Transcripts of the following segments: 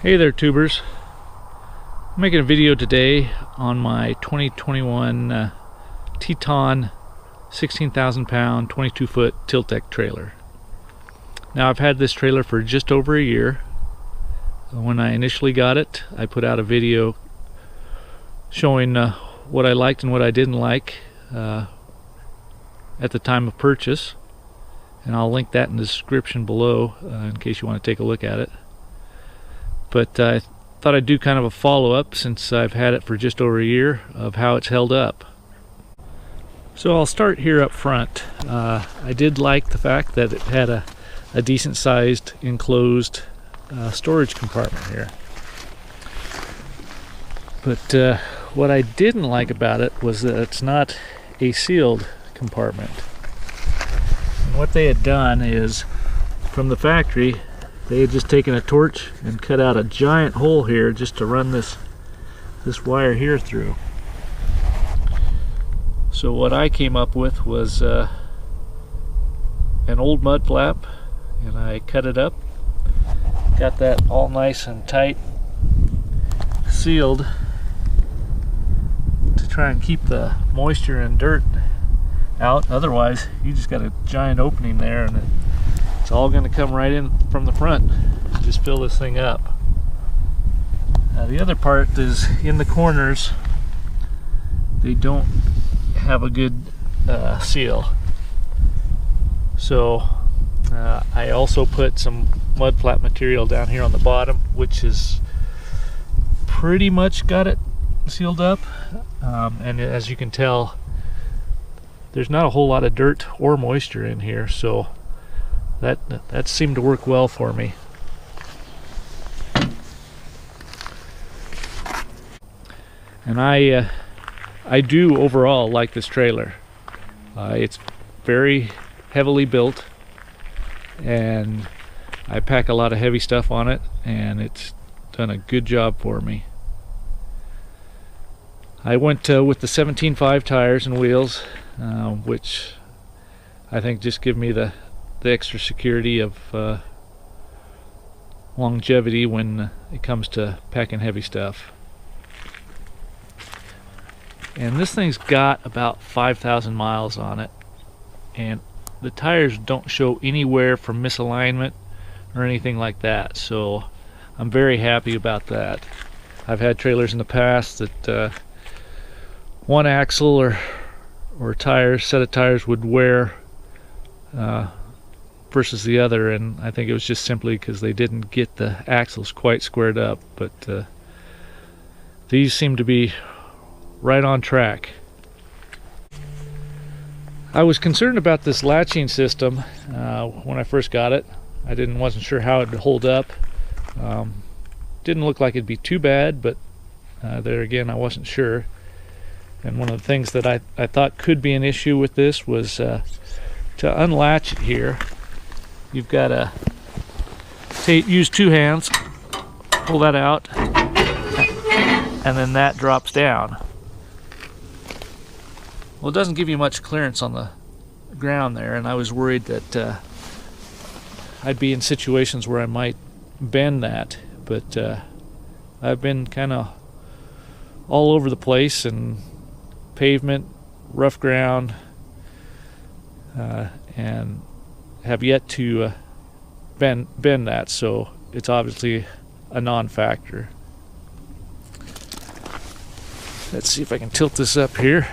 Hey there, tubers. I'm making a video today on my 2021 Teton 16,000 pound 22 foot tilt deck trailer. Now, I've had this trailer for just over a year. When I initially got it, I put out a video showing what I liked and what I didn't like at the time of purchase, and I'll link that in the description below in case you want to take a look at it. But I thought I'd do kind of a follow-up, since I've had it for just over a year, of how it's held up. So I'll start here up front. I did like the fact that it had a decent sized enclosed storage compartment here. But what I didn't like about it was that it's not a sealed compartment. And what they had done is, from the factory, they had just taken a torch and cut out a giant hole here just to run this wire here through. So what I came up with was an old mud flap, and I cut it up, got that all nice and tight sealed to try and keep the moisture and dirt out. Otherwise, you just got a giant opening there, and it's all going to come right in from the front. Just fill this thing up. The other part is in the corners, they don't have a good seal. So I also put some mud flap material down here on the bottom, which is pretty much got it sealed up. And as you can tell, there's not a whole lot of dirt or moisture in here, so that seemed to work well for me. And I do overall like this trailer. It's very heavily built, and I pack a lot of heavy stuff on it, and it's done a good job for me. I went with the 17.5 tires and wheels, which I think just give me the extra security of longevity when it comes to packing heavy stuff. And this thing's got about 5,000 miles on it, and the tires don't show anywhere from misalignment or anything like that, so I'm very happy about that. I've had trailers in the past that one axle or set of tires would wear versus the other, and I think it was just simply because they didn't get the axles quite squared up. But these seem to be right on track. I was concerned about this latching system when I first got it. I wasn't sure how it would hold up. Didn't look like it'd be too bad, but there again, I wasn't sure. And one of the things that I thought could be an issue with this was to unlatch it here, you've got to use two hands, pull that out, and then that drops down. Well, it doesn't give you much clearance on the ground there, and I was worried that I'd be in situations where I might bend that, but I've been kind of all over the place, and pavement, rough ground, and have yet to bend that, so it's obviously a non-factor. Let's see if I can tilt this up here.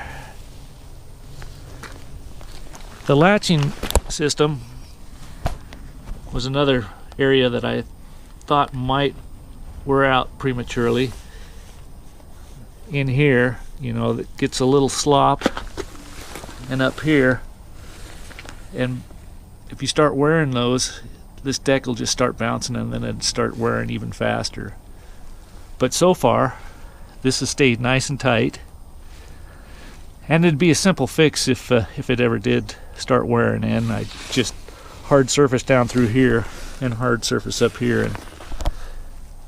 The latching system was another area that I thought might wear out prematurely. In here, it gets a little slop, and up here, and if you start wearing those, this deck will just start bouncing, and then it'd start wearing even faster. But so far, this has stayed nice and tight, and it'd be a simple fix if it ever did start wearing in. I just hard surface down through here and hard surface up here, and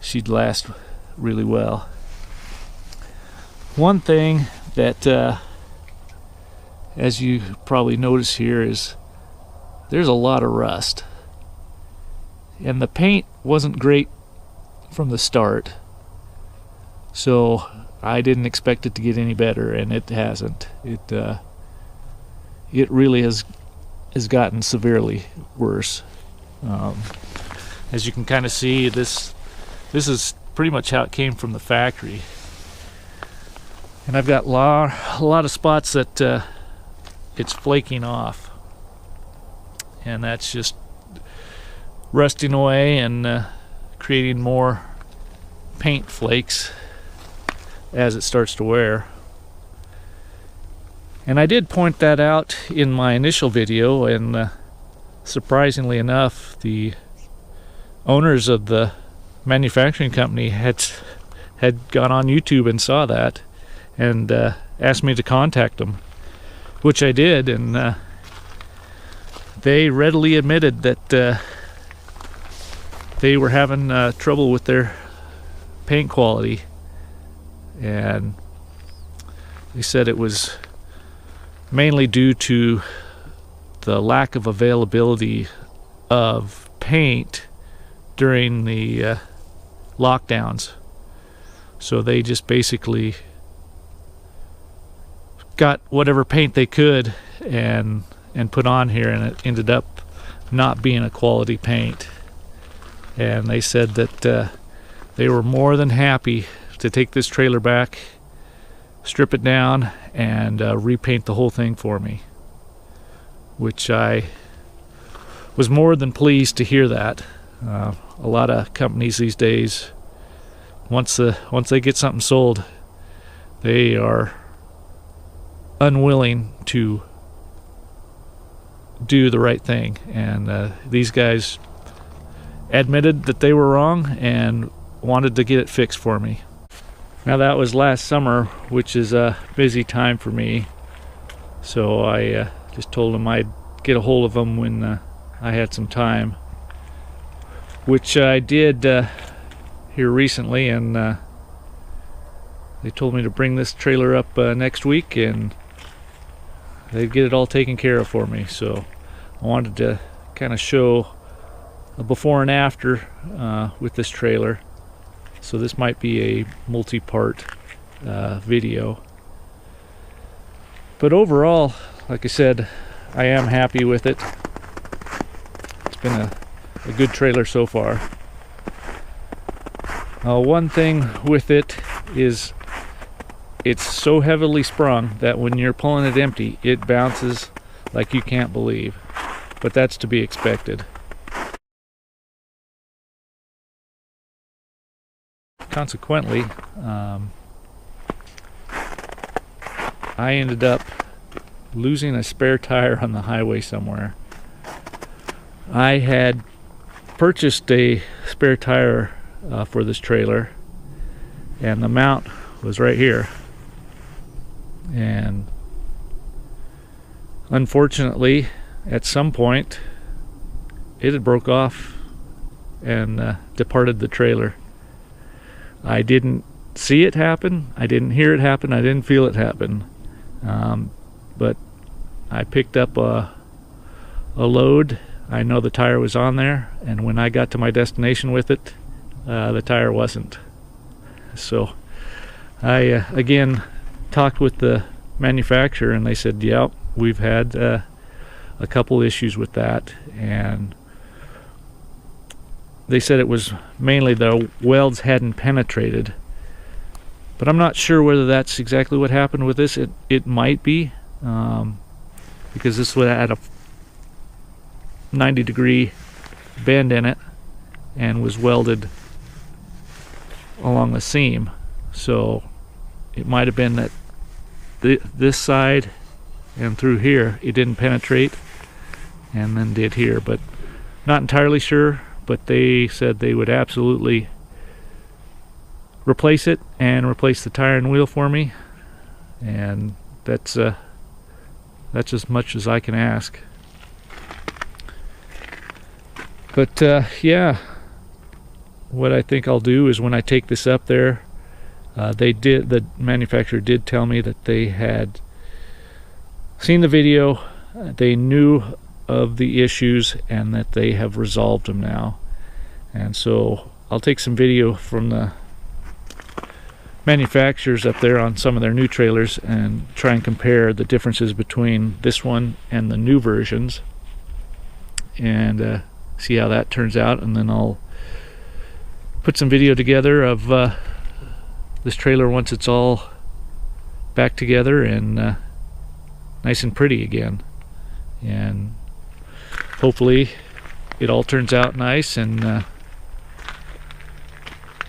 she'd last really well. One thing that as you probably notice here, is there's a lot of rust, and the paint wasn't great from the start. So I didn't expect it to get any better, and it hasn't. It really has gotten severely worse. As you can kind of see, this is pretty much how it came from the factory. And I've got a lot of spots that it's flaking off, and that's just rusting away and creating more paint flakes as it starts to wear. And I did point that out in my initial video, and surprisingly enough, the owners of the manufacturing company had gone on YouTube and saw that, and asked me to contact them, which I did, and they readily admitted that they were having trouble with their paint quality, and they said it was mainly due to the lack of availability of paint during the lockdowns. So they just basically got whatever paint they could and put on here, and it ended up not being a quality paint. And they said that they were more than happy to take this trailer back, strip it down, and repaint the whole thing for me, which I was more than pleased to hear that. A lot of companies these days, once they get something sold, they are unwilling to do the right thing, and these guys admitted that they were wrong and wanted to get it fixed for me. Now, that was last summer, which is a busy time for me, so I just told them I'd get a hold of them when I had some time, which I did here recently, and they told me to bring this trailer up next week, and they'd get it all taken care of for me. So I wanted to kind of show a before and after with this trailer. So this might be a multi-part video. But overall, like I said, I am happy with it. It's been a good trailer so far. One thing with it is it's so heavily sprung that when you're pulling it empty, it bounces like you can't believe. But that's to be expected. Consequently, I ended up losing a spare tire on the highway somewhere. I had purchased a spare tire for this trailer, and the mount was right here, and unfortunately at some point it had broke off and departed the trailer. I didn't see it happen, I didn't hear it happen, I didn't feel it happen, but I picked up a load. I know the tire was on there, and when I got to my destination with it, the tire wasn't. So I again talked with the manufacturer, and they said, yep, we've had a couple issues with that, and they said it was mainly the welds hadn't penetrated. But I'm not sure whether that's exactly what happened with this. It might be, because this would had a 90-degree bend in it and was welded along the seam. So it might have been that this side and through here it didn't penetrate, and then did here, but not entirely sure. But they said they would absolutely replace it and replace the tire and wheel for me, and that's as much as I can ask. But yeah, what I think I'll do is when I take this up there, the manufacturer did tell me that they had seen the video, they knew of the issues, and that they have resolved them now. And so I'll take some video from the manufacturers up there on some of their new trailers and try and compare the differences between this one and the new versions, and see how that turns out. And then I'll put some video together of this trailer once it's all back together and nice and pretty again, and hopefully it all turns out nice and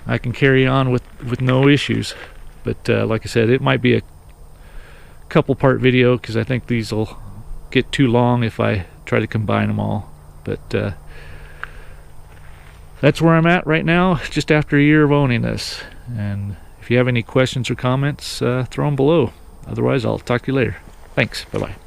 I can carry on with no issues. But like I said, it might be a couple part video because I think these will get too long if I try to combine them all. But that's where I'm at right now, just after a year of owning this. And if you have any questions or comments, throw them below. Otherwise, I'll talk to you later. Thanks. Bye-bye.